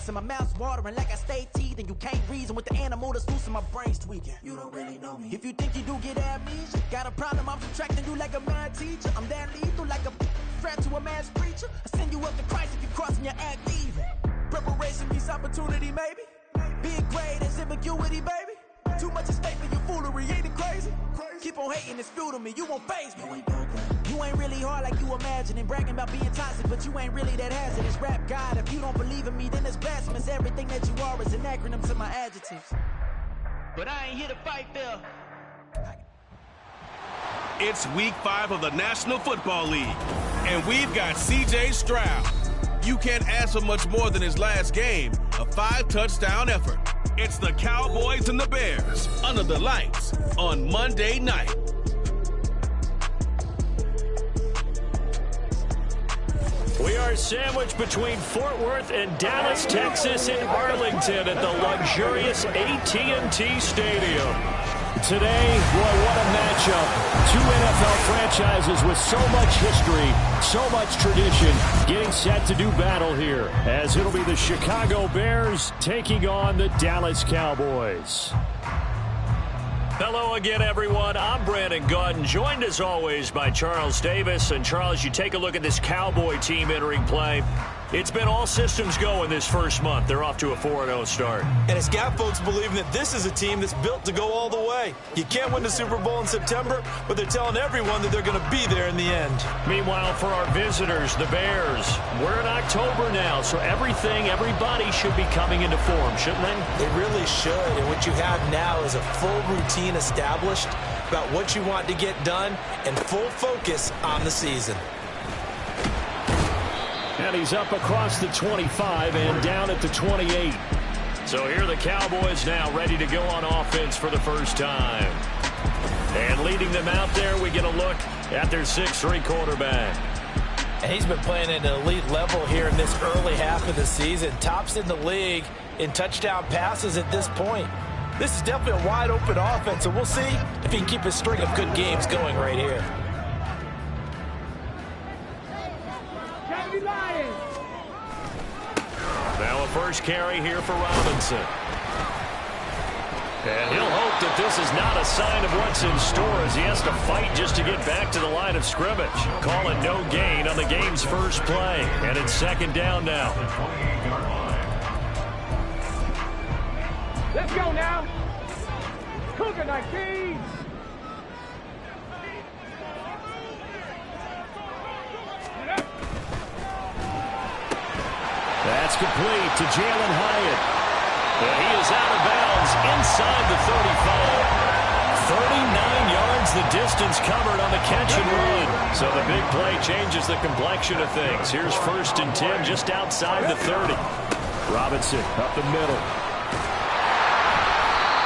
juice and my mouth's watering like I stay teeth, and you can't reason with the animal that's loose and my brain's tweaking. You don't really know me. If you think you do get amnesia, got a problem, I'm subtracting you like a mad teacher. I'm that lethal like a threat to a mass preacher. I send you up to Christ if you crossing your act even. Preparation means opportunity, maybe. Big grade is ambiguity, baby. Too much at stake for your foolery, ain't it crazy? Keep on hating, it's fuel to me, you won't faze me. You ain't really hard like you imagine, and bragging about being toxic, but you ain't really that hazardous. Rap God, if you don't believe in me, then it's blasphemous. Everything that you are is an acronym to my adjectives. But I ain't here to fight, Phil. It's week 5 of the National Football League, and we've got C.J. Stroud. You can't ask for much more than his last game, a 5-touchdown effort. It's the Cowboys and the Bears under the lights on Monday night. We are sandwiched between Fort Worth and Dallas, Texas in Arlington at the luxurious AT&T Stadium. Today, boy, what a matchup. Two NFL franchises with so much history, so much tradition, getting set to do battle here, as it'll be the Chicago Bears taking on the Dallas Cowboys. Hello again, everyone. I'm Brandon Gautin, joined as always by Charles Davis. And Charles, you take a look at this Cowboy team entering play. It's been all systems go in this first month. They're off to a 4-0 start. And it's got folks believing that this is a team that's built to go all the way. You can't win the Super Bowl in September, but they're telling everyone that they're going to be there in the end. Meanwhile, for our visitors, the Bears, we're in October now, so everybody should be coming into form, shouldn't they? They really should. And what you have now is a full routine established about what you want to get done and full focus on the season. And he's up across the 25 and down at the 28. So here are the Cowboys now ready to go on offense for the first time. And leading them out there, we get a look at their 6'3" quarterback. And he's been playing at an elite level here in this early half of the season. Tops in the league in touchdown passes at this point. This is definitely a wide-open offense, and we'll see if he can keep a string of good games going right here. Now a first carry here for Robinson. And he'll hope that this is not a sign of what's in store as he has to fight just to get back to the line of scrimmage. Call it no gain on the game's first play. And it's second down now. Let's go now. Cougar 19. That's complete to Jalen Hyatt. And he is out of bounds inside the 35. 39 yards the distance covered on the catch and run. So the big play changes the complexion of things. Here's 1st and 10 just outside the 30. Robinson up the middle.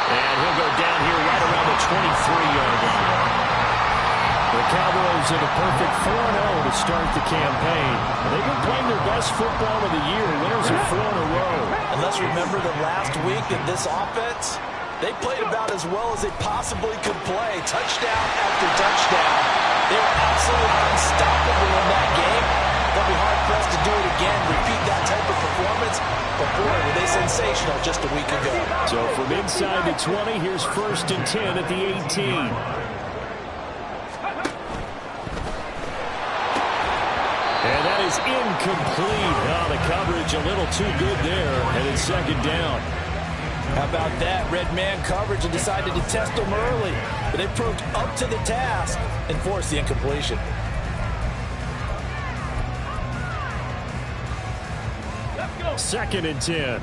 And he'll go down here right around the 23-yard line. The Cowboys in a perfect 4-0 to start the campaign. They've been playing their best football of the year. Winners are 4 in a row. And let's remember that last week that this offense, they played about as well as they possibly could play. Touchdown after touchdown. They were absolutely unstoppable in that game. They'll be hard-pressed to do it again, repeat that type of performance. But boy, were they sensational just a week ago. So from inside the 20, here's 1st and 10 at the 18. And that is incomplete. Oh, the coverage a little too good there, and it's second down. How about that? Red man coverage and decided to test them early. But they proved up to the task and forced the incompletion. Let's go. 2nd and 10.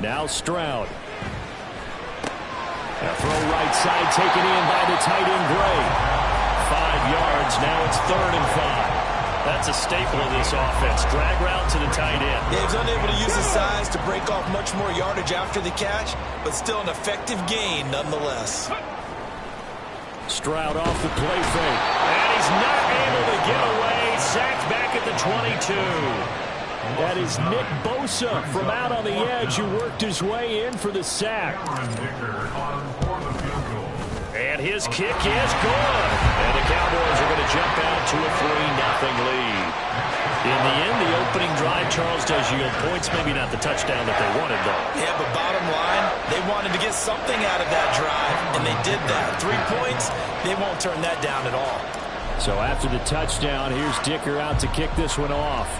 Now Stroud. A throw right side taken in by the tight end Gray. 5 yards. Now it's 3rd and 5. That's a staple of this offense. Drag route to the tight end. Yeah, he's unable to use his size to break off much more yardage after the catch, but still an effective gain nonetheless. Stroud off the play fake. And he's not able to get away. Sacked back at the 22. That is Nick Bosa from out on the edge who worked his way in for the sack. And And his kick is good. And the Cowboys are going to jump out to a 3-0 lead. In the end, the opening drive, Charles, does yield points. Maybe not the touchdown that they wanted, though. Yeah, but bottom line, they wanted to get something out of that drive, and they did that. 3 points, they won't turn that down at all. So after the touchdown, here's Dicker out to kick this one off.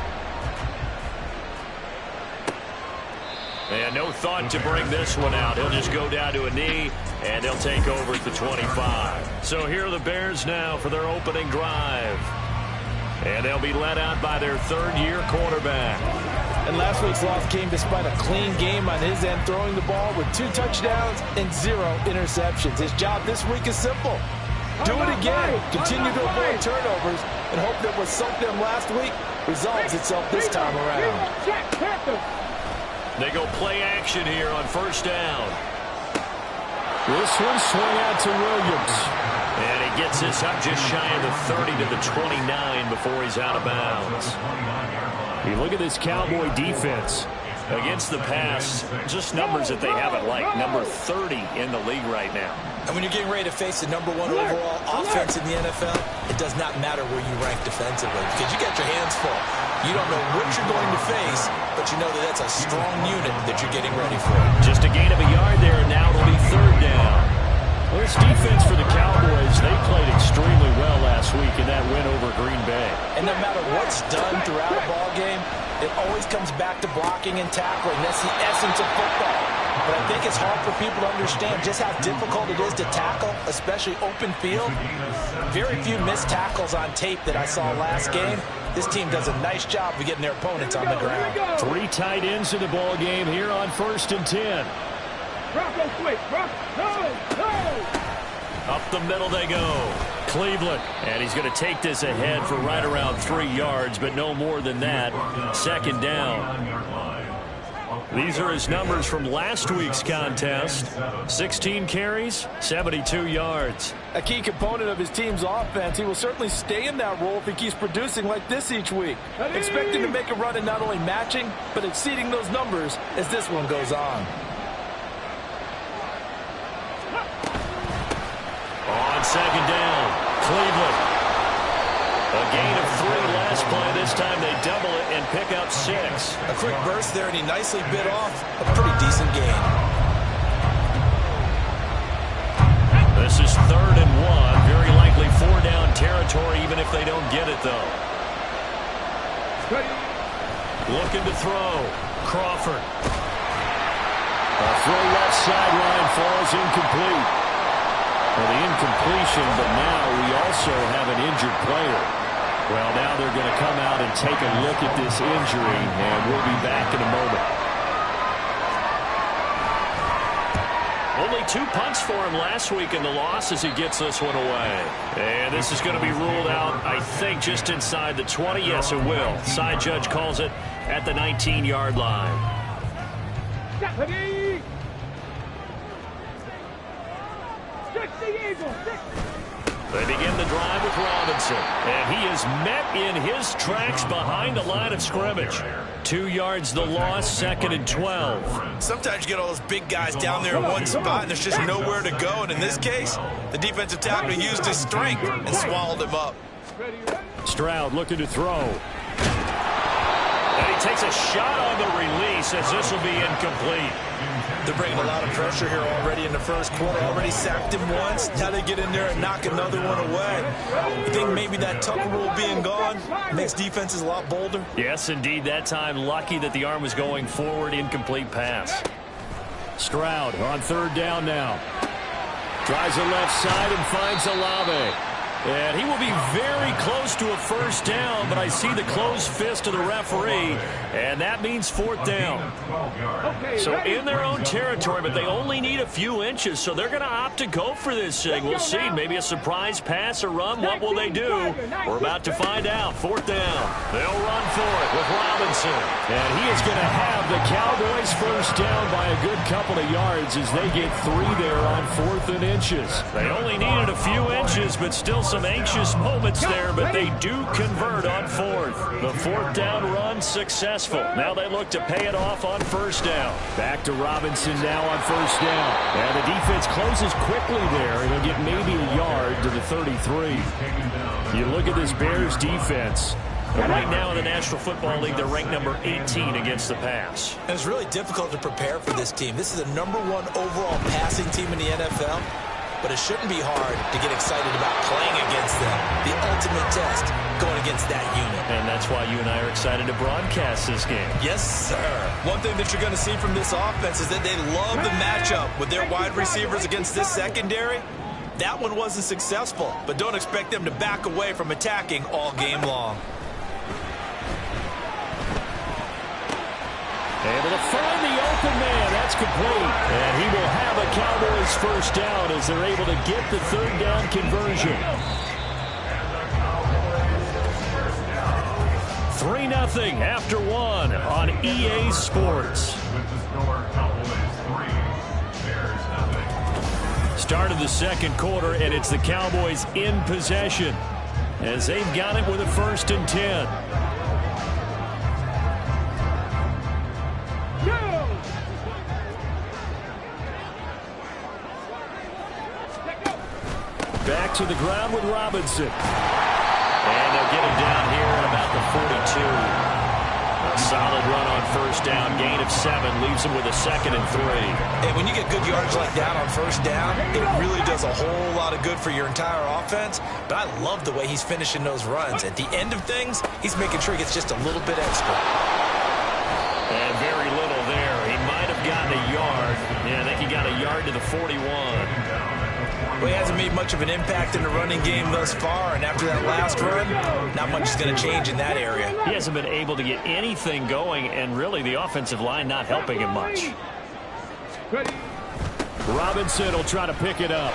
And no thought to bring this one out. He'll just go down to a knee, and they'll take over at the 25. So here are the Bears now for their opening drive. And they'll be led out by their third-year quarterback. And last week's loss came despite a clean game on his end, throwing the ball with 2 touchdowns and 0 interceptions. His job this week is simple. Do it again. Continue to avoid turnovers and hope that what sunk them last week resolves itself this time around. They go play action here on first down. This one swung out to Williams. And he gets this up just shy of the 30 to the 29 before he's out of bounds. You look at this Cowboy defense against the pass, just numbers that they haven't liked. Number 30 in the league right now. And when you're getting ready to face the #1 overall offense in the NFL, it does not matter where you rank defensively because you got your hands full. You don't know what you're going to face, but you know that that's a strong unit that you're getting ready for. Just a gain of a yard there, and now it'll be third down. Well, this defense for the Cowboys, they played extremely well last week in that win over Green Bay. And no matter what's done throughout a ball game, it always comes back to blocking and tackling. That's the essence of football. But I think it's hard for people to understand just how difficult it is to tackle, especially open field. Very few missed tackles on tape that I saw last game. This team does a nice job of getting their opponents on the ground. 3 tight ends in the ball game here on 1st and 10. Up the middle they go. Cleveland. And he's going to take this ahead for right around 3 yards, but no more than that. Second down. These are his numbers from last week's contest. 16 carries, 72 yards. A key component of his team's offense. He will certainly stay in that role if he keeps producing like this each week. Expect him to make a run at not only matching, but exceeding those numbers as this one goes on. On second down, Cleveland. A gain of 3 last play. This time they double it and pick up 6. A quick burst there, and he nicely bit off a pretty decent gain. This is 3rd and 1. Very likely 4-down territory, even if they don't get it, though. Looking to throw. Crawford. A throw left sideline falls incomplete. Well, the incompletion, but now we also have an injured player. Well, now they're going to come out and take a look at this injury, and we'll be back in a moment. Only 2 punts for him last week in the loss as he gets this one away. And this is going to be ruled out, I think, just inside the 20. Yes, it will. Side judge calls it at the 19-yard line. They begin the drive with Robinson, and he is met in his tracks behind the line of scrimmage. 2 yards the loss, 2nd and 12. Sometimes you get all those big guys down there in one spot, and there's just nowhere to go. And in this case, the defensive tackle used his strength and swallowed him up. Stroud looking to throw. And he takes a shot on the release as this will be incomplete. They're bringing a lot of pressure here already in the first quarter. Already sacked him once. Now they get in there and knock another one away. I think maybe that Tucker rule being gone makes defenses a lot bolder. Yes, indeed. That time lucky that the arm was going forward. Incomplete pass. Stroud on 3rd down now. Tries the left side and finds Olave. And he will be very close to a 1st down, but I see the closed fist of the referee, and that means 4th down. So in their own territory, but they only need a few inches, so they're going to opt to go for this thing. We'll see. Maybe a surprise pass or run. What will they do? We're about to find out. 4th down. They'll run for it with Robinson. And he is going to have the Cowboys 1st down by a good couple of yards as they get 3 there on 4th and inches. They only needed a few inches, but still some anxious moments there, but they do convert on fourth. The fourth down run successful. Now they look to pay it off on first down. Back to Robinson now on first down. And the defense closes quickly there. It'll get maybe a yard to the 33. You look at this Bears defense. Right now in the National Football League, they're ranked number 18 against the pass. And it's really difficult to prepare for this team. This is the #1 overall passing team in the NFL, but it shouldn't be hard to get excited about playing against them. The ultimate test going against that unit. And that's why you and I are excited to broadcast this game. Yes, sir. One thing that you're going to see from this offense is that they love the matchup with their wide receivers against this secondary. That one wasn't successful, but don't expect them to back away from attacking all game long. Able to find the open man. That's complete. And he will have a Cowboys first down as they're able to get the third down conversion. 3-0 after one on EA Sports. Start of the second quarter, and it's the Cowboys in possession as they've got it with a 1st and 10. Back to the ground with Robinson. And they'll get him down here at about the 42. A solid run on first down. Gain of 7 leaves him with a 2nd and 3. Hey, when you get good yards like that on first down, it really does a whole lot of good for your entire offense. But I love the way he's finishing those runs. At the end of things, he's making sure he gets just a little bit extra. And very little there. He might have gotten a yard. Yeah, I think he got a yard to the 41. Well, he hasn't made much of an impact in the running game thus far, and after that last run, not much is going to change in that area. He hasn't been able to get anything going, and really the offensive line not helping him much. Robinson will try to pick it up.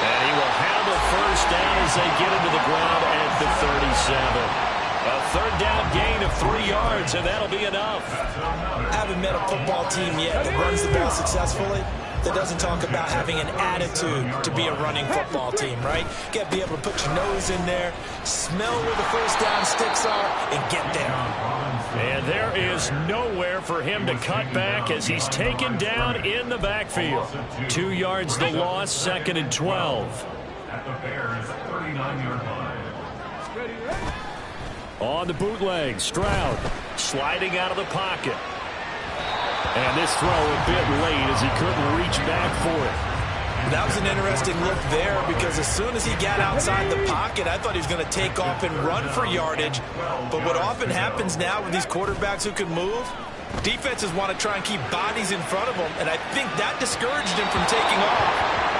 And he will have a first down as they get into the ground at the 37. A third down gain of 3 yards, and that'll be enough. I haven't met a football team yet that runs the ball successfully that doesn't talk about having an attitude to be a running football team, right? You got to be able to put your nose in there, smell where the first down sticks are, and get there. And there is nowhere for him to cut back as he's taken down in the backfield. 2 yards the loss, 2nd and 12. At the Bears' 39-yard line. On the bootleg, Stroud sliding out of the pocket. And this throw a bit late as he couldn't reach back for it. That was an interesting look there because as soon as he got outside the pocket, I thought he was going to take off and run for yardage. But what often happens now with these quarterbacks who can move, defenses want to try and keep bodies in front of them, and I think that discouraged him from taking off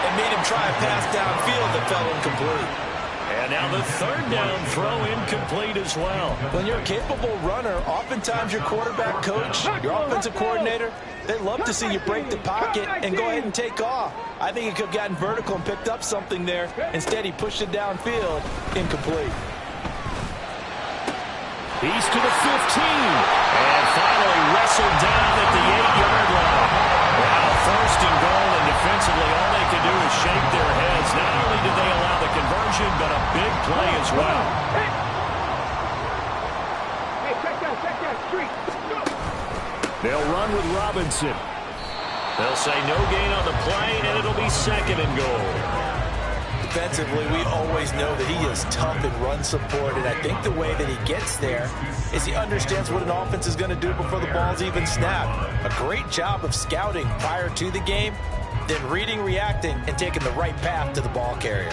and made him try a pass downfield that fell incomplete. And now the third down throw incomplete as well. When you're a capable runner, oftentimes your quarterback coach, your offensive coordinator, they love to see you break the pocket and go ahead and take off. I think he could have gotten vertical and picked up something there. Instead, he pushed it downfield, incomplete. He's to the 15. And finally wrestled down at the 8-yard line. Wow, 1st and goal, and defensively all they can do is shake their heads. Not only did they allow the conversion, but a big play as well. Hey, check that street. Go. They'll run with Robinson. They'll say no gain on the play, and it'll be 2nd and goal. Defensively, we always know that he is tough in run support, and I think the way that he gets there is he understands what an offense is going to do before the ball's even snapped. A great job of scouting prior to the game, then reading, reacting, and taking the right path to the ball carrier.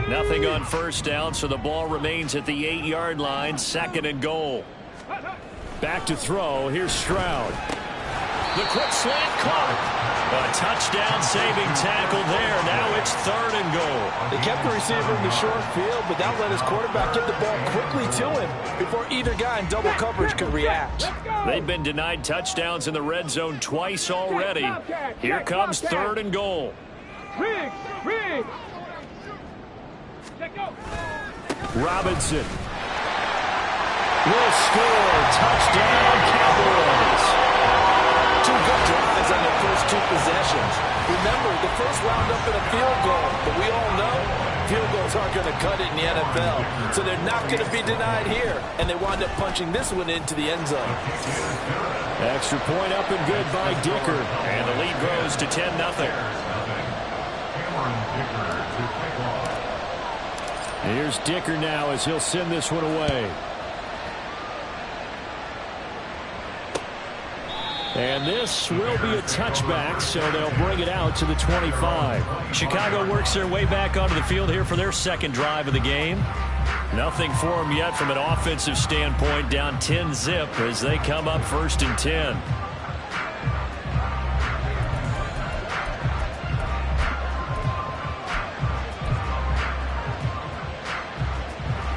Nothing on first down, so the ball remains at the 8-yard line, 2nd and goal. Back to throw, here's Stroud. The quick slant caught. A touchdown-saving tackle there. Now it's 3rd and goal. They kept the receiver in the short field, but that let his quarterback get the ball quickly to him before either guy in double coverage could react. They've been denied touchdowns in the red zone twice already. Here comes 3rd and goal. Riggs. Robinson will score. Touchdown, Cowboys. 2 good drives on their first 2 possessions. Remember, the first wound up in a field goal, but we all know field goals aren't going to cut it in the NFL. So they're not going to be denied here. And they wind up punching this one into the end zone. Extra point up and good by Dicker. And the lead grows to 10-0. Here's Dicker now as he'll send this one away. And this will be a touchback, so they'll bring it out to the 25. Chicago works their way back onto the field here for their second drive of the game. Nothing for them yet from an offensive standpoint, down 10-zip as they come up 1st and 10.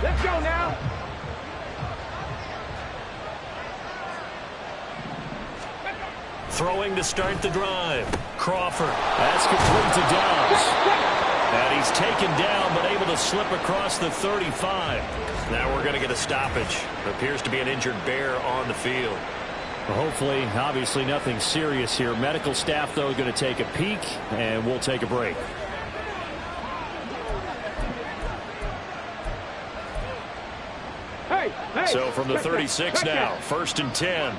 Let's go now. Throwing to start the drive. Crawford. That's complete to Downs. And he's taken down but able to slip across the 35. Now we're going to get a stoppage. Appears to be an injured Bear on the field. Well, hopefully, obviously nothing serious here. Medical staff, though, going to take a peek, and we'll take a break. So from the 36 now, 1st and 10.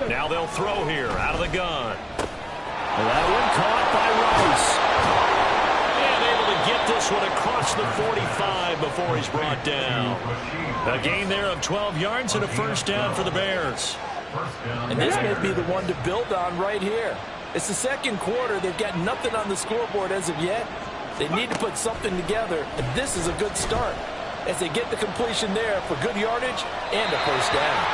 Now they'll throw here out of the gun. That one caught by Rice. And able to get this one across the 45 before he's brought down. A gain there of 12 yards and a 1st down for the Bears. And this may be the one to build on right here. It's the second quarter. They've got nothing on the scoreboard as of yet. They need to put something together, and this is a good start as they get the completion there for good yardage and a 1st down.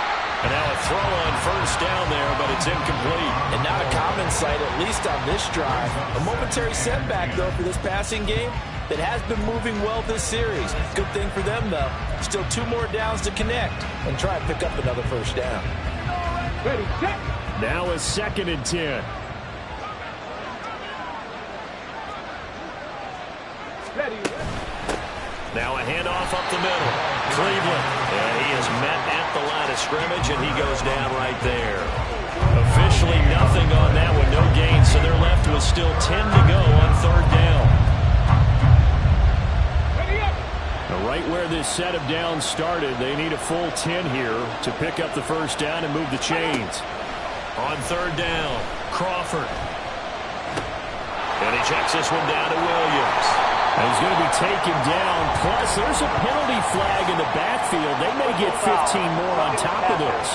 And now a throw on 1st down there, but it's incomplete. And not a common sight, at least on this drive. A momentary setback, though, for this passing game that has been moving well this series. Good thing for them, though. Still 2 more downs to connect and try to pick up another 1st down. Ready, set. Now a 2nd and 10. Now a handoff up the middle. Cleveland. And he is met at the line of scrimmage, and he goes down right there. Officially nothing on that one. No gain, so they're left with still 10 to go on 3rd down. Now right where this set of downs started, they need a full 10 here to pick up the 1st down and move the chains. On 3rd down, Crawford. And he checks this one down to Williams. And he's going to be taken down. Plus, there's a penalty flag in the backfield. They may get 15 more on top of this.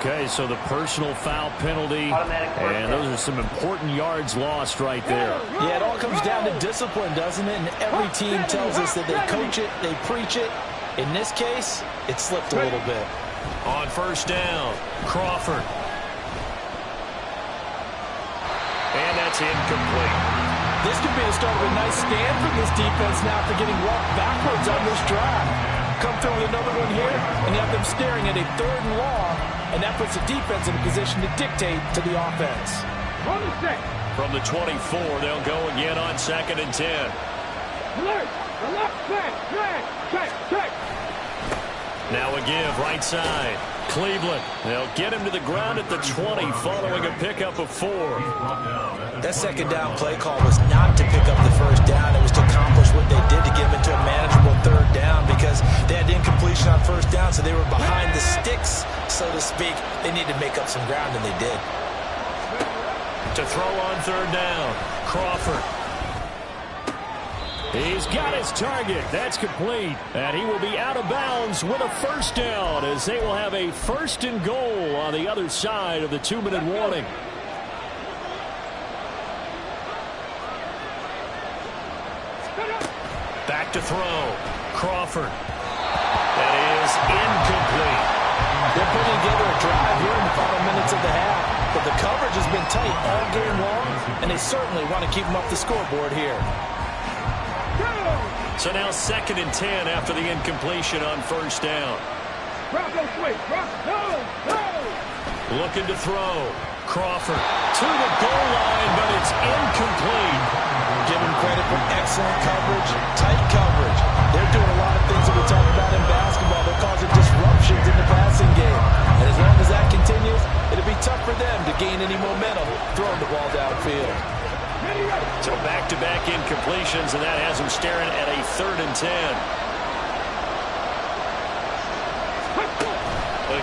Okay, so the personal foul penalty. And those are some important yards lost right there. Yeah, it all comes down to discipline, doesn't it? And every team tells us that they coach it, they preach it. In this case, it slipped a little bit. On 1st down, Crawford. And that's incomplete. This could be the start of a nice stand from this defense now after getting walked backwards on this drive. Come through with another one here, and you have them staring at a 3rd and long, and that puts the defense in a position to dictate to the offense. From the 24, they'll go again on 2nd and 10. Alert! Alert! Check! Now a give right side. Cleveland. They'll get him to the ground at the 20 following a pickup of 4. That 2nd down play call was not to pick up the 1st down. It was to accomplish what they did to get him into a manageable 3rd down because they had incompletion on 1st down, so they were behind the sticks, so to speak. They needed to make up some ground, and they did. To throw on 3rd down, Crawford. He's got his target. That's complete. And he will be out of bounds with a 1st down as they will have a 1st and goal on the other side of the 2-minute warning. Back to throw. Crawford. That is incomplete. They're putting together a drive here in the final minutes of the half. But the coverage has been tight all game long, and they certainly want to keep them off the scoreboard here. So now 2nd and 10 after the incompletion on 1st down. Looking to throw. Crawford to the goal line, but it's incomplete. Give him credit for excellent coverage, tight coverage. They're doing a lot of things that we talk about in basketball. They're causing disruptions in the passing game. And as long as tough for them to gain any momentum throwing the ball downfield. So back-to-back incompletions, and that has them staring at a 3rd and 10.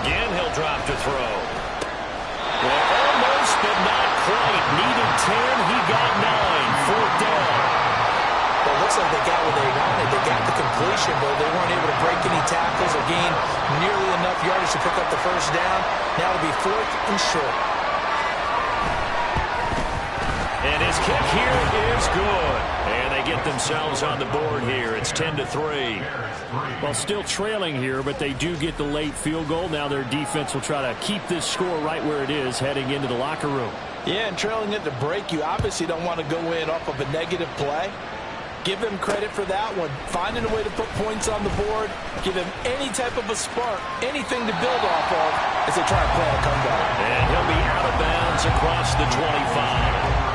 Again, he'll drop to throw. Well, almost, but not quite. Needed 10, he got 9. 4th down. Well, it looks like they got what they wanted. They got the completion, but they weren't able to break any tackles or gain nearly enough yardage to pick up the first down. Now it'll be 4th and short. And his kick here is good. And they get themselves on the board here. It's 10-3. Well, still trailing here, but they do get the late field goal. Now their defense will try to keep this score right where it is heading into the locker room. Yeah, and trailing at the break, you obviously don't want to go in off of a negative play. Give them credit for that one. Finding a way to put points on the board. Give them any type of a spark, anything to build off of as they try to plan a comeback. And he'll be out of bounds across the 25.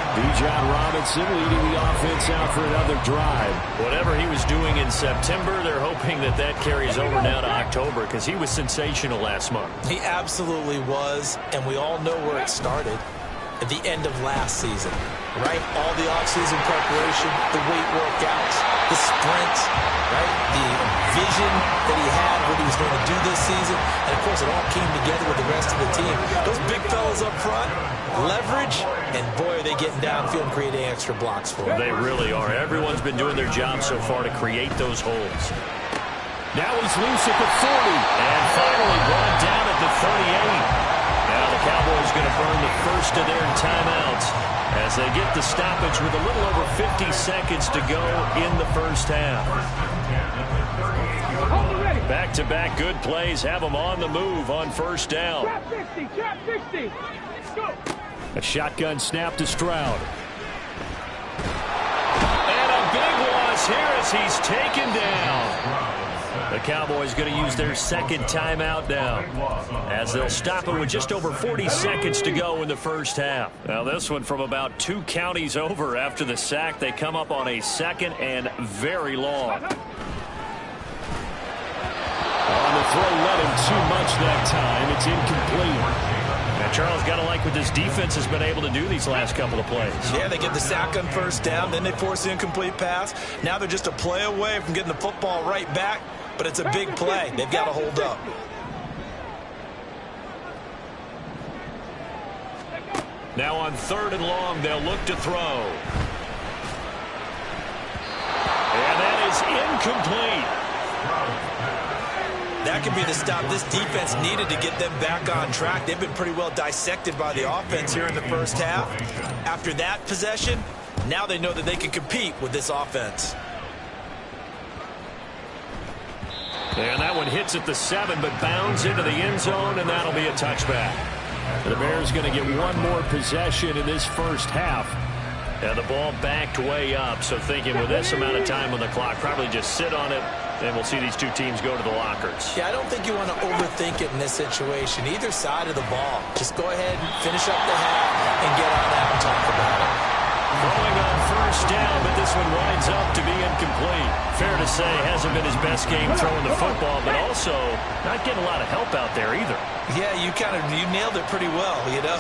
Bijan Robinson leading the offense out for another drive. Whatever he was doing in September, they're hoping that that carries over now to October because he was sensational last month. He absolutely was, and we all know where it started. At the end of last season, right? All the offseason preparation, the weight workouts, the sprints, right? The vision that he had, what he was going to do this season. And, of course, it all came together with the rest of the team. Those big fellas up front, leverage, and, boy, are they getting downfield and creating extra blocks for him. They really are. Everyone's been doing their job so far to create those holes. Now he's loose at the 40. And finally brought down at the 38. Now the Cowboys going to burn the first of their timeouts as they get the stoppage with a little over 50 seconds to go in the first half. Back-to-back good plays have them on the move on first down. Trap 60, go. A shotgun snap to Stroud. And a big loss here as he's taken down. The Cowboys going to use their second timeout now as they'll stop it with just over 40 seconds to go in the first half. Now this one from about 2 counties over after the sack. They come up on a 2nd and very long. On the throw, let him too much that time. It's incomplete. Now Charles, got to like what this defense has been able to do these last couple of plays. Yeah, they get the sack on first down, then they force the incomplete pass. Now they're just a play away from getting the football right back. But it's a big play. They've got to hold up. Now on 3rd and long, they'll look to throw. And that is incomplete. That could be the stop this defense needed to get them back on track. They've been pretty well dissected by the offense here in the first half. After that possession, now they know that they can compete with this offense. And that one hits at the 7, but bounds into the end zone, and that'll be a touchback. The Bears going to get one more possession in this first half. And the ball backed way up, so thinking with this amount of time on the clock, probably just sit on it, and we'll see these two teams go to the lockers. Yeah, I don't think you want to overthink it in this situation. Either side of the ball. Just go ahead and finish up the half and get on out and talk about it. Throwing on first down, but this one winds up to be incomplete. Fair to say, hasn't been his best game throwing the football, but also not getting a lot of help out there either. Yeah, you nailed it pretty well, you know.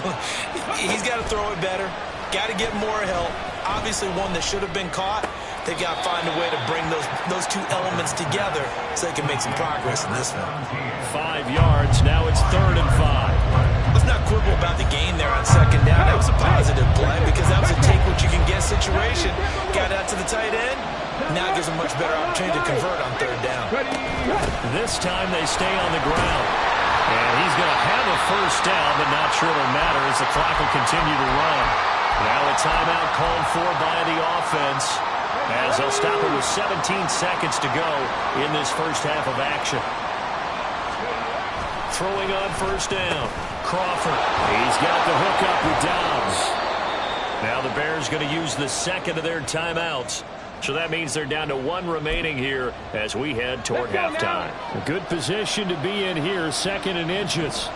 He's got to throw it better. Got to get more help. Obviously one that should have been caught. They've got to find a way to bring those two elements together so they can make some progress in this one. 5 yards. Now it's 3rd and 5. Let's not quibble about the gain there on 2nd down. That was a positive play because that was a take-what-you-can-get situation. Got out to the tight end. Now it gives them much better opportunity to convert on 3rd down. This time they stay on the ground. And he's going to have a first down, but not sure it'll matter as the clock will continue to run. Now a timeout called for by the offense as they'll stop it with 17 seconds to go in this first half of action. Throwing on first down. Crawford. He's got the hook up with Dobbs. Now the Bears going to use the 2nd of their timeouts. So that means they're down to 1 remaining here as we head toward halftime. A good position to be in here, 2nd and inches.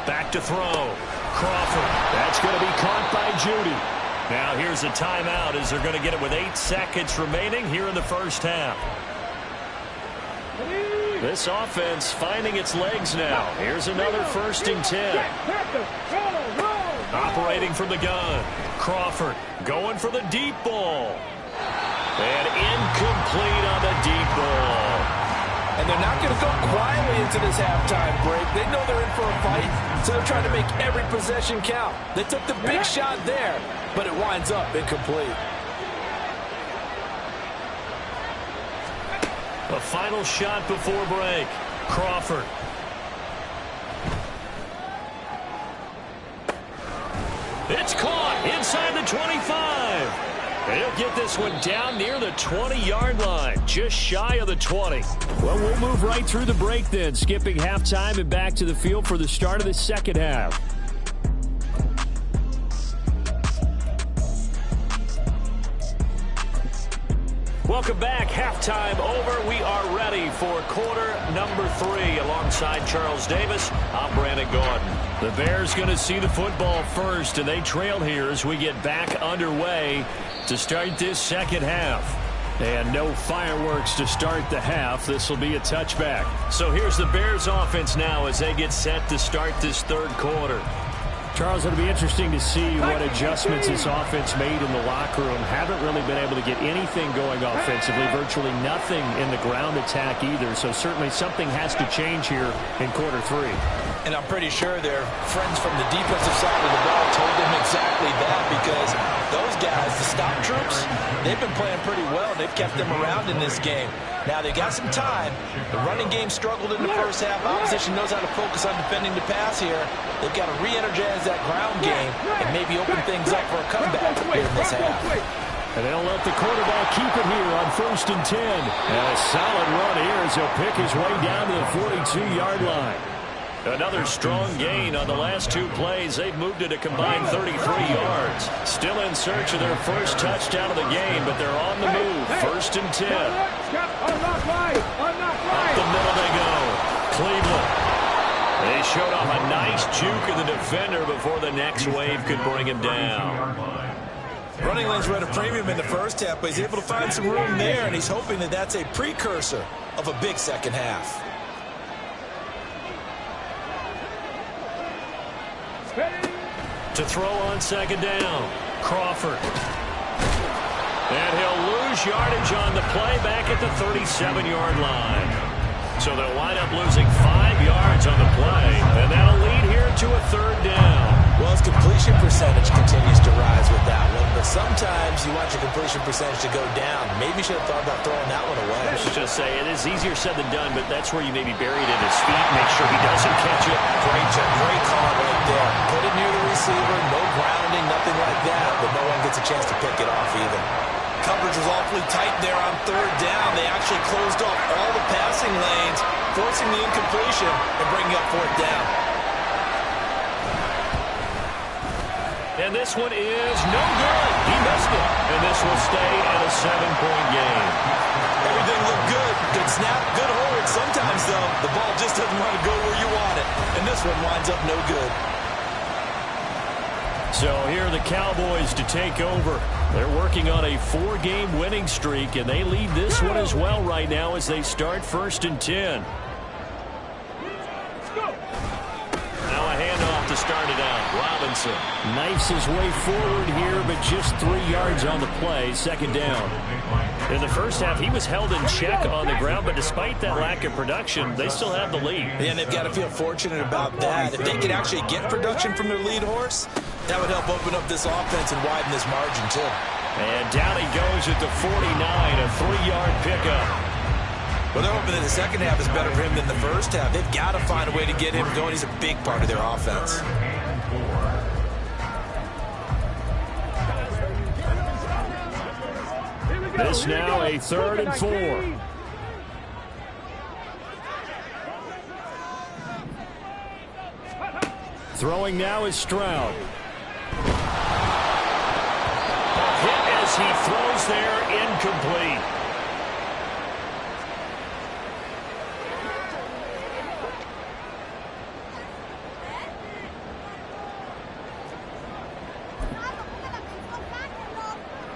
Back to throw. Crawford. That's going to be caught by Judy. Now here's a timeout as they're going to get it with 8 seconds remaining here in the first half. This offense finding its legs now. Here's another 1st and 10. Operating from the gun. Crawford going for the deep ball. And incomplete on the deep ball. And they're not going to go quietly into this halftime break. They know they're in for a fight, so they're trying to make every possession count. They took the big shot there, but it winds up incomplete. A final shot before break. Crawford. It's caught inside the 25. He'll get this one down near the 20-yard line, just shy of the 20. Well, we'll move right through the break then, skipping halftime and back to the field for the start of the second half. Welcome back. Halftime over. We are ready for quarter number 3. Alongside Charles Davis, I'm Brandon Gordon. The Bears going to see the football first, and they trail here as we get back underway to start this second half. And no fireworks to start the half. This will be a touchback. So here's the Bears offense now as they get set to start this third quarter. Charles, it'll be interesting to see what adjustments this offense made in the locker room. Haven't really been able to get anything going offensively, virtually nothing in the ground attack either. So certainly something has to change here in quarter 3. And I'm pretty sure their friends from the defensive side of the ball told them exactly that, because those guys, the stop troops, they've been playing pretty well. They've kept them around in this game. Now they got some time. The running game struggled in the first half. Opposition knows how to focus on defending the pass here. They've got to re-energize that ground game and maybe open things up for a comeback here in this half. And they'll let the quarterback keep it here on 1st and 10. And a solid run here as he'll pick his way down to the 42-yard line. Another strong gain on the last 2 plays. They've moved it a combined 33 yards. Still in search of their first touchdown of the game, but they're on the move. 1st and 10. Up the middle they go. Cleveland. They showed off a nice juke of the defender before the next wave could bring him down. Running lanes were at a premium in the first half, but he's able to find some room there, and he's hoping that that's a precursor of a big second half. To throw on second down, Crawford. And he'll lose yardage on the play back at the 37-yard line. So they'll wind up losing 5 yards on the play, and that'll lead here to a 3rd down. Well, his completion percentage continues to rise with that one, but sometimes you want your completion percentage to go down. Maybe you should have thought about throwing that one away. I was just say, it is easier said than done, but that's where you may be buried at his feet. Make sure he doesn't catch it. Great call right there. Put it near the receiver, no grounding, nothing like that, but no one gets a chance to pick it off either. Coverage was awfully tight there on 3rd down. They actually closed off all the passing lanes, forcing the incompletion and bringing up 4th down. And this one is no good. He missed it. And this will stay at a 7-point game. Everything looked good. Good snap, good hold. Sometimes, though, the ball just doesn't want to go where you want it. And this one winds up no good. So here are the Cowboys to take over. They're working on a 4-game winning streak, and they lead this one as well right now as they start 1st and 10. Now a handoff to start it out. Robinson knifes his way forward here, but just 3 yards on the play. 2nd down. In the first half, he was held in check on the ground, but despite that lack of production, they still have the lead. Yeah, and they've got to feel fortunate about that. If they could actually get production from their lead horse, that would help open up this offense and widen this margin, too. And down he goes at the 49, a 3-yard pickup. Well, they're hoping that the second half is better for him than the first half. They've got to find a way to get him going. He's a big part of their offense. This now a 3rd and 4. Throwing now is Stroud. Hit as he throws there, incomplete.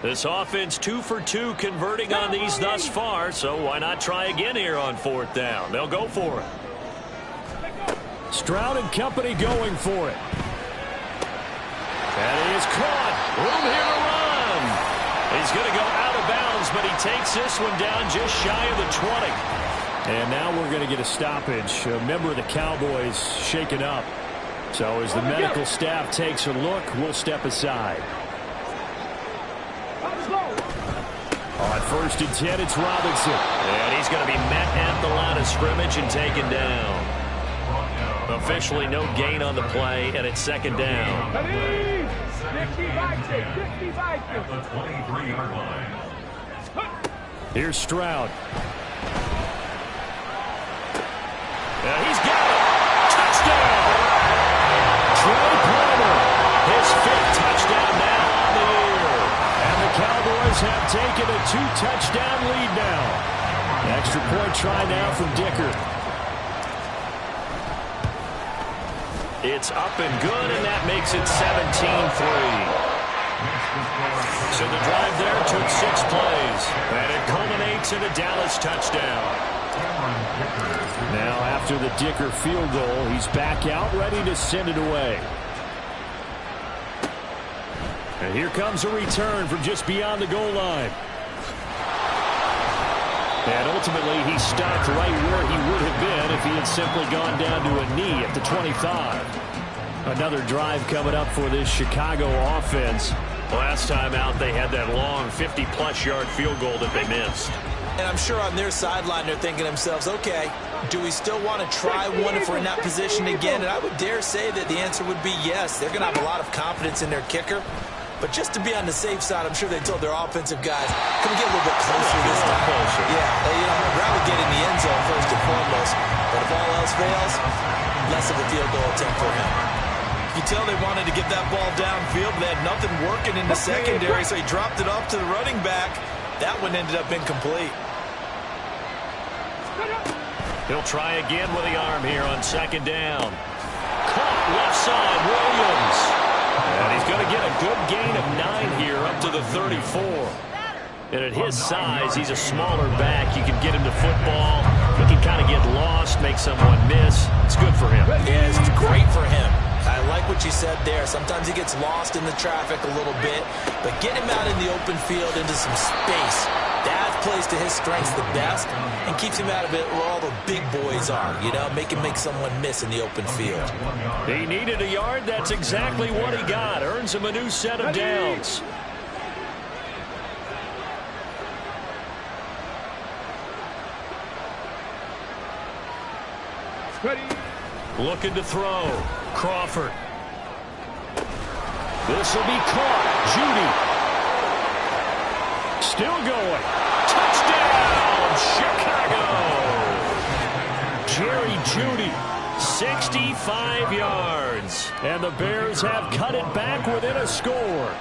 This offense 2 for 2 converting on these thus far, so why not try again here on 4th down? They'll go for it. Stroud and company going for it. And he is caught. Room here to run. He's going to go out of bounds, but he takes this one down just shy of the 20. And now we're going to get a stoppage. A member of the Cowboys shaken up. So as the medical staff takes a look, we'll step aside. On 1st and 10, it's Robinson. And he's going to be met at the line of scrimmage and taken down. Officially no gain on the play, and it's 2nd down. At the 23-yard line. Here's Stroud. He's got it. Touchdown. Trey Palmer, his 5th touchdown now on the year. And the Cowboys have taken a 2-touchdown lead now. Extra point try now from Dicker. It's up and good, and that makes it 17-3. So the drive there took 6 plays, and it culminates in a Dallas touchdown. Now after the Dicker field goal, he's back out ready to send it away. And here comes a return from just beyond the goal line. And ultimately, he stopped right where he would have been if he had simply gone down to a knee at the 25. Another drive coming up for this Chicago offense. Last time out, they had that long 50-plus yard field goal that they missed. And I'm sure on their sideline they're thinking to themselves, okay, do we still want to try one if we're in that position again? And I would dare say that the answer would be yes. They're going to have a lot of confidence in their kicker. But just to be on the safe side, I'm sure they told their offensive guys, can we get a little bit closer this time? Yeah, I'd rather get in the end zone first and foremost. But if all else fails, less of a field goal attempt for him. You can tell they wanted to get that ball downfield. They had nothing working in the secondary, so he dropped it off to the running back. That one ended up incomplete. He'll try again with the arm here on 2nd down. Caught left side, Williams. And he's going to get a good gain of 9 here up to the 34. And at his size, he's a smaller back. You can get him to football. He can kind of get lost, make someone miss. It's good for him. Yeah, it's great for him. I like what you said there. Sometimes he gets lost in the traffic a little bit. But get him out in the open field into some space. That plays to his strengths the best and keeps him out of it where all the big boys are. You know, make him make someone miss in the open field. He needed a yard. That's exactly what he got. Earns him a new set of downs. Looking to throw. Crawford. This will be caught. Judy. Still going. Touchdown, Chicago. Jerry Judy, 65 yards. And the Bears have cut it back within a score.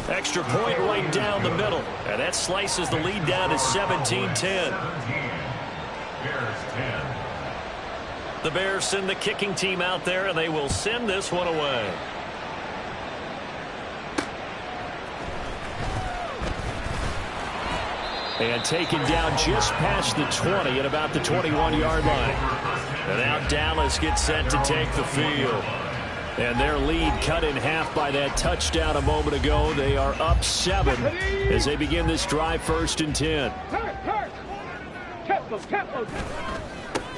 Extra point right down the middle. And that slices the lead down to 17-10. The Bears send the kicking team out there, and they will send this one away. And taken down just past the 20 at about the 21-yard line. And now Dallas gets set to take the field. And their lead cut in half by that touchdown a moment ago. They are up 7 as they begin this drive 1st and 10.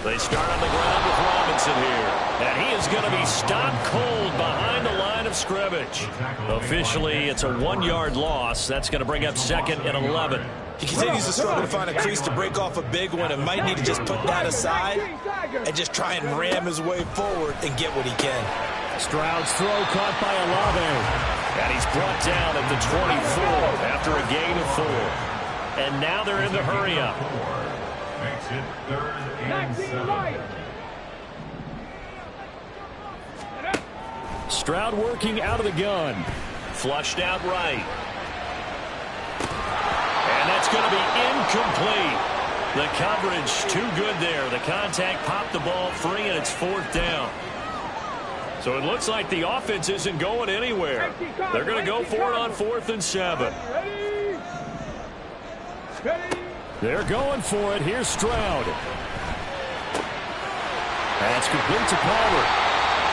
They start on the ground with Robinson here. And he is going to be stopped cold behind the line of scrimmage. Officially, it's a 1-yard loss. That's going to bring up 2nd and 11. He continues to struggle to find a crease to break off a big one and might need to just put that aside and just try and ram his way forward and get what he can. Stroud's throw caught by Olave. And he's brought down at the 24 after a gain of 4. And now they're in the hurry-up. Makes it 3rd and 7. Stroud working out of the gun. Flushed out right. And that's going to be incomplete. The coverage too good there. The contact popped the ball free, and it's 4th down. So it looks like the offense isn't going anywhere. They're going to go for it on 4th and 7. They're going for it. Here's Stroud. That's complete to Palmer.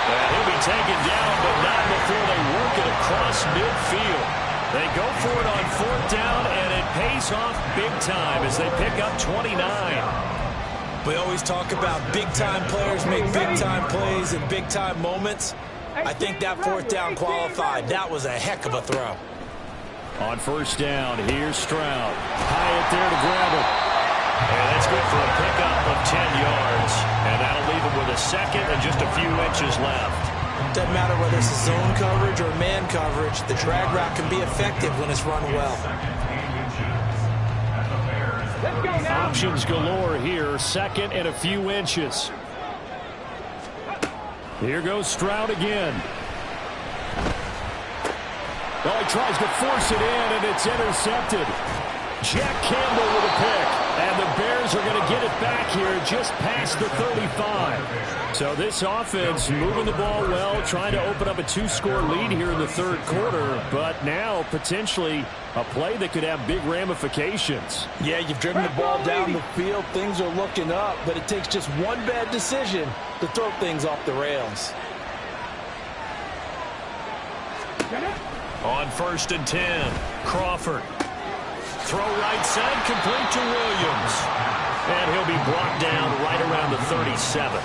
And he'll be taken down, but not before they work it across midfield. They go for it on 4th down, and it pays off big time as they pick up 29. We always talk about big-time players make big-time plays in big-time moments. I think that 4th down qualified. That was a heck of a throw. On 1st down, here's Stroud. Hyatt there to grab it. And that's good for a pickup of 10 yards. And that'll leave him with a second and just a few inches left. Doesn't matter whether it's a zone coverage or man coverage. The drag route can be effective when it's run well. Options galore here. 2nd and a few inches. Here goes Stroud again. Oh, he tries to force it in, and it's intercepted. Jack Campbell with a pick. And the Bears are going to get it back here just past the 35. So this offense moving the ball well, trying to open up a 2-score lead here in the 3rd quarter. But now potentially a play that could have big ramifications. Yeah, you've driven the ball down the field. Things are looking up, but it takes just one bad decision to throw things off the rails. On 1st and 10, Crawford. Throw right side, complete to Williams. And he'll be brought down right around the 37.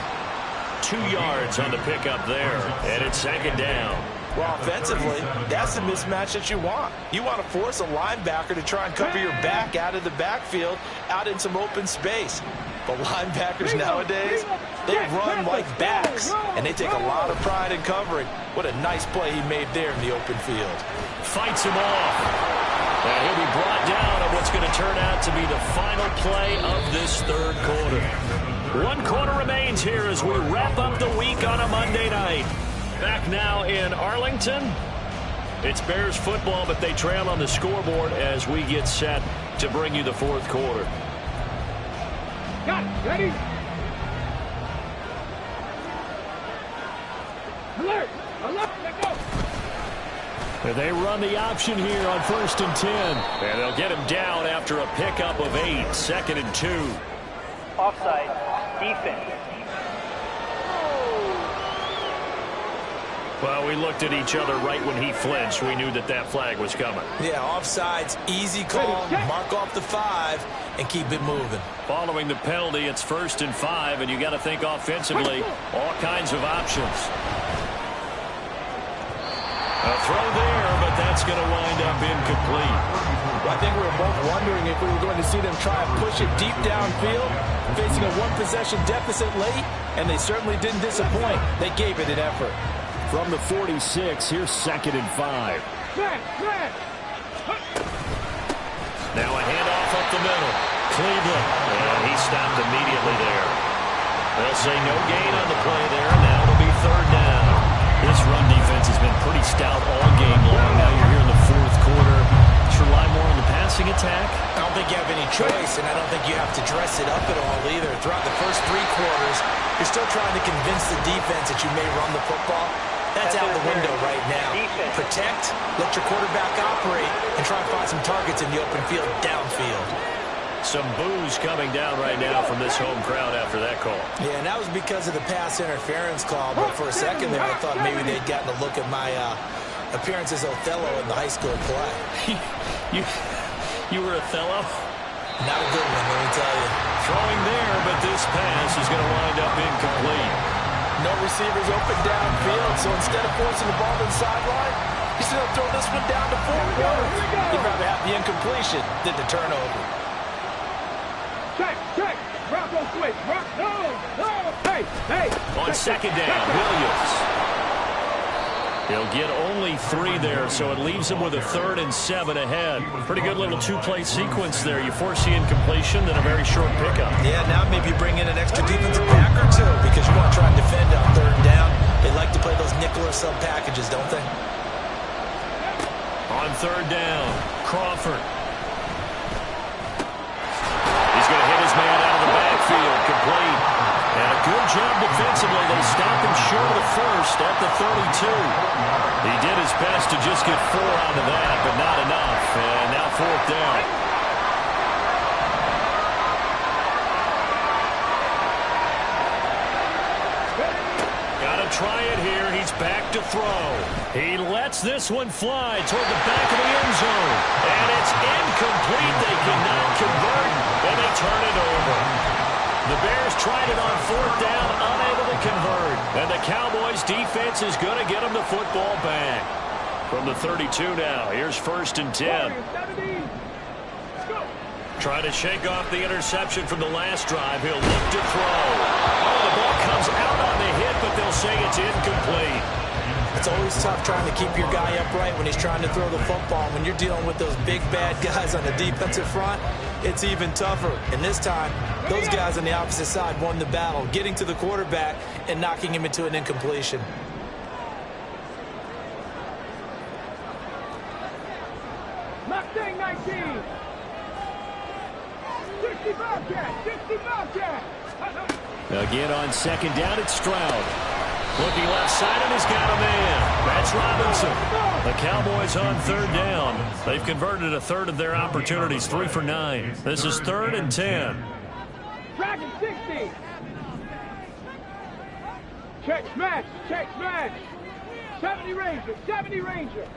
2 yards on the pickup there, and it's 2nd down. Well, offensively, that's the mismatch that you want. You want to force a linebacker to try and cover your back out of the backfield, out in some open space. But linebackers nowadays, they run like backs, and they take a lot of pride in covering. What a nice play he made there in the open field. Fights him off. And he'll be brought down on what's going to turn out to be the final play of this 3rd quarter. 1 quarter remains here as we wrap up the week on a Monday night. Back now in Arlington. It's Bears football, but they trail on the scoreboard as we get set to bring you the 4th quarter. Got it. Ready? Alert! Alert! Let go! And they run the option here on 1st and 10. And they'll get him down after a pickup of 8. 2nd and 2. Offside. Defense. Well, we looked at each other right when he flinched. We knew that that flag was coming. Yeah, offsides, easy call. Mark off the 5 and keep it moving. Following the penalty, it's 1st and 5, and you got to think offensively, all kinds of options. A throw there, but that's going to wind up incomplete. Well, I think we were both wondering if we were going to see them try and push it deep downfield, facing a 1-possession deficit late, and they certainly didn't disappoint. They gave it an effort. From the 46, here's 2nd and 5. Now a handoff up the middle. Cleveland, and he stopped immediately there. They'll say no gain on the play there. Now it'll be 3rd down. This run defense has been pretty stout all game long. Now you're here in the 4th quarter. Just rely more on the passing attack. I don't think you have any choice, and I don't think you have to dress it up at all either. Throughout the first 3 quarters, you're still trying to convince the defense that you may run the football. That's out the window right now. Protect, let your quarterback operate, and try and find some targets in the open field downfield. Some boos coming down right now from this home crowd after that call. Yeah, and that was because of the pass interference call, but for a second there I thought maybe they'd gotten a look at my appearance as Othello in the high school play. You were Othello? Not a good one, let me tell you. Throwing there, but this pass is going to wind up incomplete. No receivers open downfield, so instead of forcing the ball to the sideline, he's going to throw this one down to 4 yards. He'd rather have the incompletion than the turnover. Check. Bronco switch. No. Hey. On 2nd down, Williams. He'll get only 3 there, so it leaves him with a 3rd and 7 ahead. Pretty good little 2-play sequence there. You force the incompletion, then a very short pickup. Yeah, now maybe you bring in an extra defensive back or 2 because you want to try and defend on 3rd down. They like to play those nickel or sub packages, don't they? On 3rd down, Crawford. He's going to hit his man out of the backfield, complete. And a good job defensively. They stop him short of the 1st, first at the 32. He did his best to just get 4 out of that, but not enough. And now 4th down. Got to try it here. He's back to throw. He lets this one fly toward the back of the end zone. And it's incomplete. They cannot convert, and they turn it over. The Bears tried it on 4th down, unable to convert. And the Cowboys defense is going to get them the football back. From the 32 now, here's 1st and 10. Trying to shake off the interception from the last drive. He'll look to throw. Oh, the ball comes out on the hit, but they'll say it's incomplete. It's always tough trying to keep your guy upright when he's trying to throw the football. When you're dealing with those big, bad guys on the defensive front, it's even tougher. And this time, those guys on the opposite side won the battle, getting to the quarterback and knocking him into an incompletion. Mustang 19. 60 Bobcat. 60 Bobcat. Again on 2nd down, it's Stroud. Looking left side, and he's got a man. That's Robinson. The Cowboys on 3rd down. They've converted a third of their opportunities, 3 for 9. This is 3rd and 10. Dragon 60. Check smash. Check smash. 70 Ranger. 70 Ranger.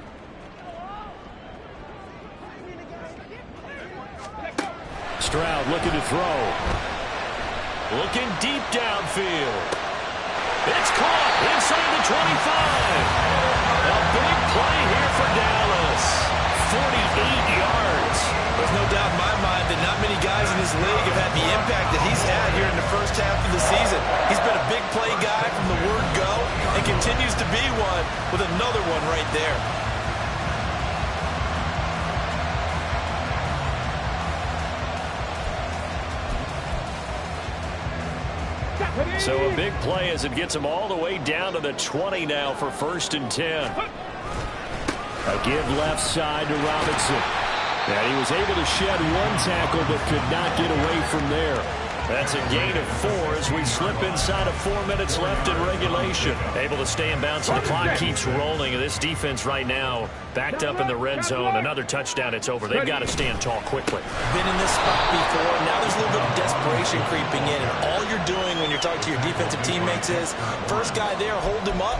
Stroud looking to throw. Looking deep downfield. It's caught inside the 25. A big play here for Dallas. 48 yards. There's no doubt in my mind that not many guys in this league have had the impact that he's had here in the first half of the season. He's been a big play guy from the word go and continues to be one with another one right there. So a big play as it gets him all the way down to the 20 now for 1st and 10. A give left side to Robinson. And he was able to shed 1 tackle but could not get away from there. That's a gain of 4 as we slip inside of 4 minutes left in regulation. Able to stay in bounds, and the clock keeps rolling. And this defense right now backed up in the red zone. Another touchdown, it's over. They've got to stand tall quickly. Been in this spot before. Now there's a little bit of desperation creeping in. And all you're doing when you're talking to your defensive teammates is, first guy there, hold him up.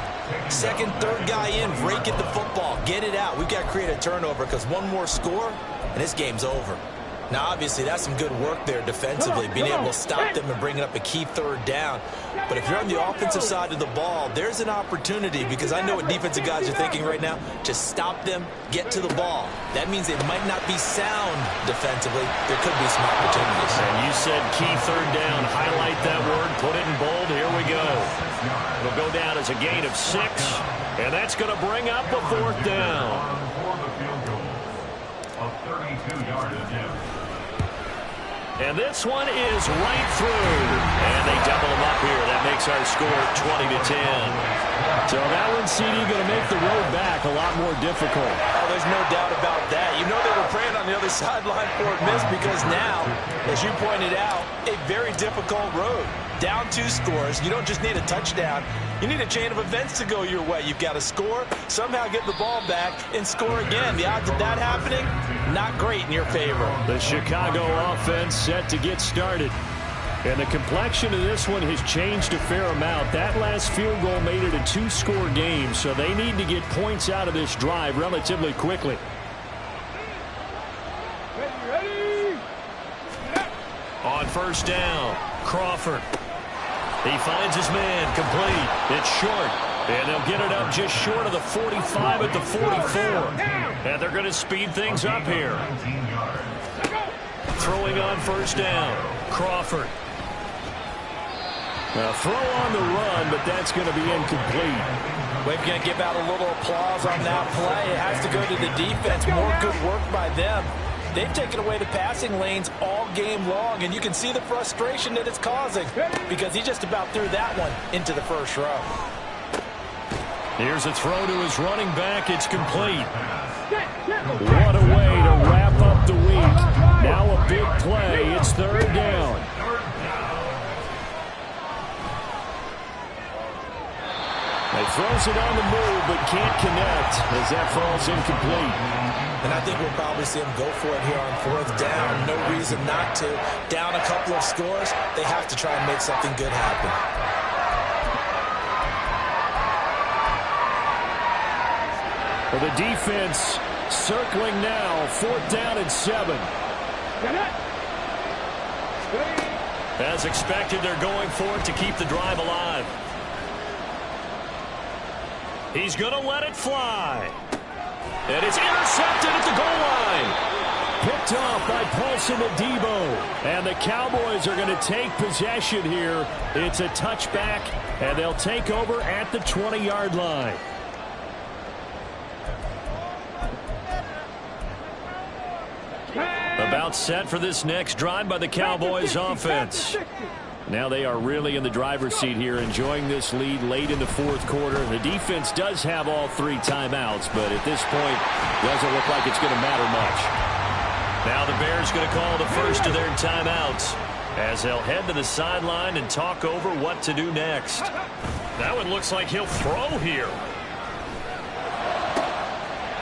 Second, third guy in, rake at the football. Get it out. We've got to create a turnover because one more score, and this game's over. Now, obviously, that's some good work there defensively, being able to stop them and bringing up a key 3rd down. But if you're on the offensive side of the ball, there's an opportunity, because I know what defensive guys are thinking right now. Just stop them, get to the ball. That means they might not be sound defensively. There could be some opportunities. And you said key 3rd down. Highlight that word, put it in bold. Here we go. It'll go down as a gain of 6, and that's going to bring up a 4th down. A 32-yard attempt. And this one is right through. And they double them up here. That makes our score 20-10. So that one, CD, going to make the road back a lot more difficult. Oh, there's no doubt about that. You know they were praying on the other sideline for a miss, because now, as you pointed out, a very difficult road. Down 2 scores. You don't just need a touchdown. You need a chain of events to go your way. You've got to score, somehow get the ball back, and score again. The odds of that happening, not great in your favor. The Chicago offense set to get started. And the complexion of this one has changed a fair amount. That last field goal made it a 2-score game, so they need to get points out of this drive relatively quickly. Ready. On 1st down, Crawford. He finds his man, complete. It's short, and they'll get it up just short of the 45 at the 44. And they're going to speed things up here. Throwing on 1st down, Crawford. A throw on the run, but that's going to be incomplete. We're going to give out a little applause on that play. It has to go to the defense. More good work by them. They've taken away the passing lanes all game long, and you can see the frustration that it's causing, because he just about threw that one into the first row. Here's a throw to his running back. It's complete. What a way to wrap up the week. Now a big play. It's 3rd down. He throws it on the move, but can't connect as that falls incomplete. And I think we'll probably see him go for it here on 4th down. No reason not to. Down a couple of scores, they have to try and make something good happen. Well, the defense circling now, 4th down and 7. As expected, they're going for it to keep the drive alive. He's going to let it fly. And it's intercepted at the goal line. Picked off by Paulson Adebo. And the Cowboys are going to take possession here. It's a touchback, and they'll take over at the 20-yard line. About set for this next drive by the Cowboys offense. Now they are really in the driver's seat here, enjoying this lead late in the 4th quarter. The defense does have all 3 timeouts, but at this point, doesn't look like it's going to matter much. Now the Bears going to call the first of their timeouts as they'll head to the sideline and talk over what to do next. That one looks like he'll throw here.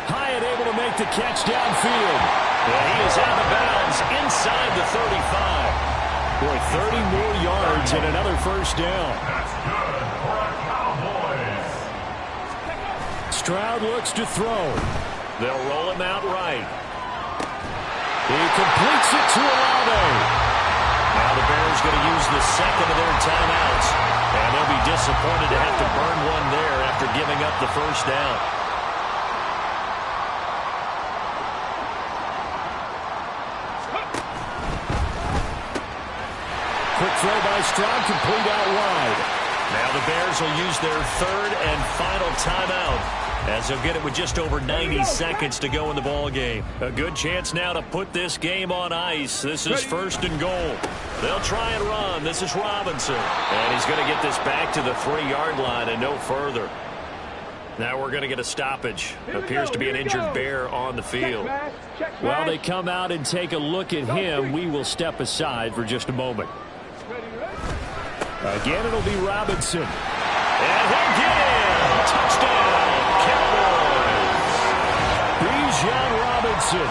Hyatt able to make the catch downfield. And he is out of bounds inside the 35. Boy, 30 more yards and another first down. That's good for our Cowboys. Stroud looks to throw. They'll roll him out right. He completes it to Olave. Now the Bears going to use the second of their timeouts. And they'll be disappointed to have to burn one there after giving up the first down. Quick throw by Stroud, complete out wide. Now the Bears will use their 3rd and final timeout as they'll get it with just over 90 seconds to go in the ball game. A good chance now to put this game on ice. This is 1st and goal. They'll try and run. This is Robinson. And he's going to get this back to the 3-yard line and no further. Now we're going to get a stoppage. Appears to be an injured Bear on the field. While they come out and take a look at him, we will step aside for just a moment. Again, it'll be Robinson. And he'll get in. Touchdown, Cowboys. Bijan Robinson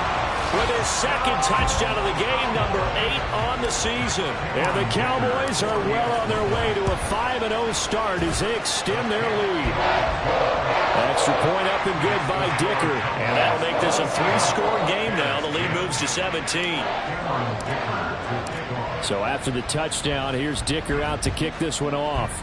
with his 2nd touchdown of the game, number 8 on the season. And the Cowboys are well on their way to a 5-0 start as they extend their lead. Extra point up and good by Dicker. And that'll make this a 3-score game now. The lead moves to 17. So after the touchdown, here's Dicker out to kick this one off.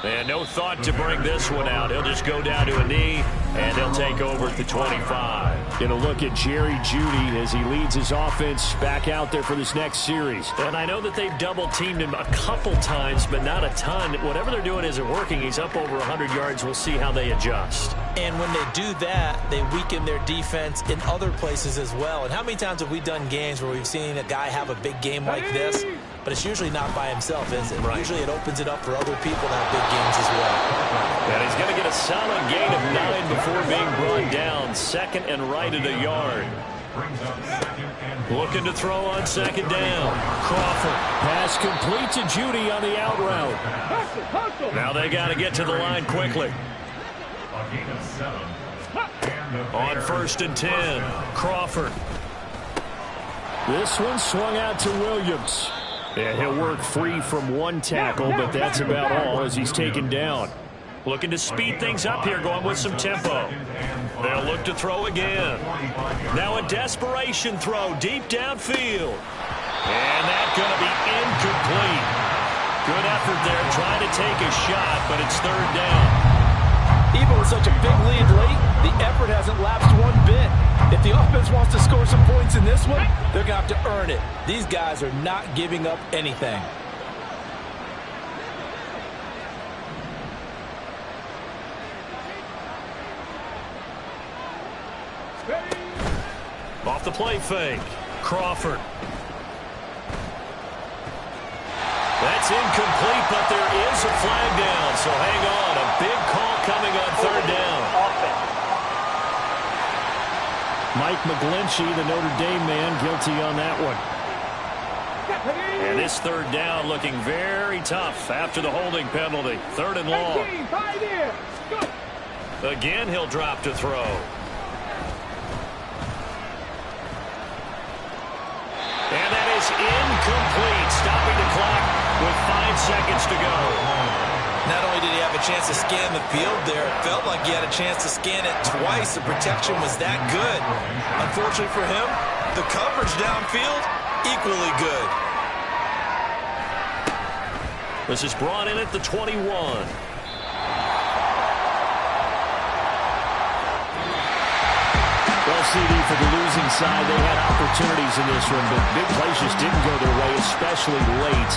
And no thought to bring this one out. He'll just go down to a knee, and they'll take over at the 25. Going to look at Jerry Jeudy as he leads his offense back out there for this next series. And I know that they've double-teamed him a couple times, but not a ton. Whatever they're doing isn't working. He's up over 100 yards. We'll see how they adjust. And when they do that, they weaken their defense in other places as well. And how many times have we done games where we've seen a guy have a big game like this, but it's usually not by himself, is it? Right. Usually it opens it up for other people to have big games as well. And he's going to get a solid gain of 9 before being brought down. 2nd and right at a yard. Looking to throw on 2nd down. Crawford. Pass complete to Jeudy on the out route. Now they got to get to the line quickly. On 1st and 10. Crawford. This one swung out to Williams. And he'll work free from one tackle, but that's about all as he's taken down. Looking to speed things up here, going with some tempo. They'll look to throw again. Now a desperation throw deep downfield. And that's going to be incomplete. Good effort there trying to take a shot, but it's 3rd down. Even with such a big lead late, the effort hasn't lapsed one bit. If the offense wants to score some points in this one, they're going to have to earn it. These guys are not giving up anything. Off the play fake. Crawford. That's incomplete, but there is a flag down, so hang on. A big call coming on 3rd down. Mike McGlinchey, the Notre Dame man, guilty on that one. And this third down looking very tough after the holding penalty. Third and long. Again, he'll drop to throw. And that is incomplete, stopping the clock with 5 seconds to go. Not only did he have a chance to scan the field there, it felt like he had a chance to scan it twice. The protection was that good. Unfortunately for him, the coverage downfield, equally good. This is brought in at the 21. Well, CD, for the losing side, they had opportunities in this one, but big plays just didn't go their way, especially late,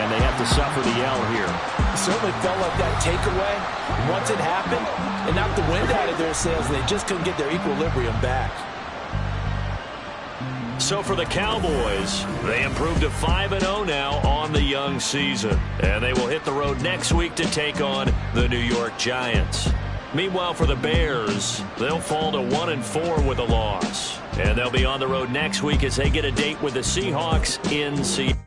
and they have to suffer the L here. It certainly felt like that takeaway, once it happened, it knocked the wind out of their sails, and they just couldn't get their equilibrium back. So for the Cowboys, they improved to 5-0 now on the young season, and they will hit the road next week to take on the New York Giants. Meanwhile, for the Bears, they'll fall to 1-4 with a loss. And they'll be on the road next week as they get a date with the Seahawks in Seattle.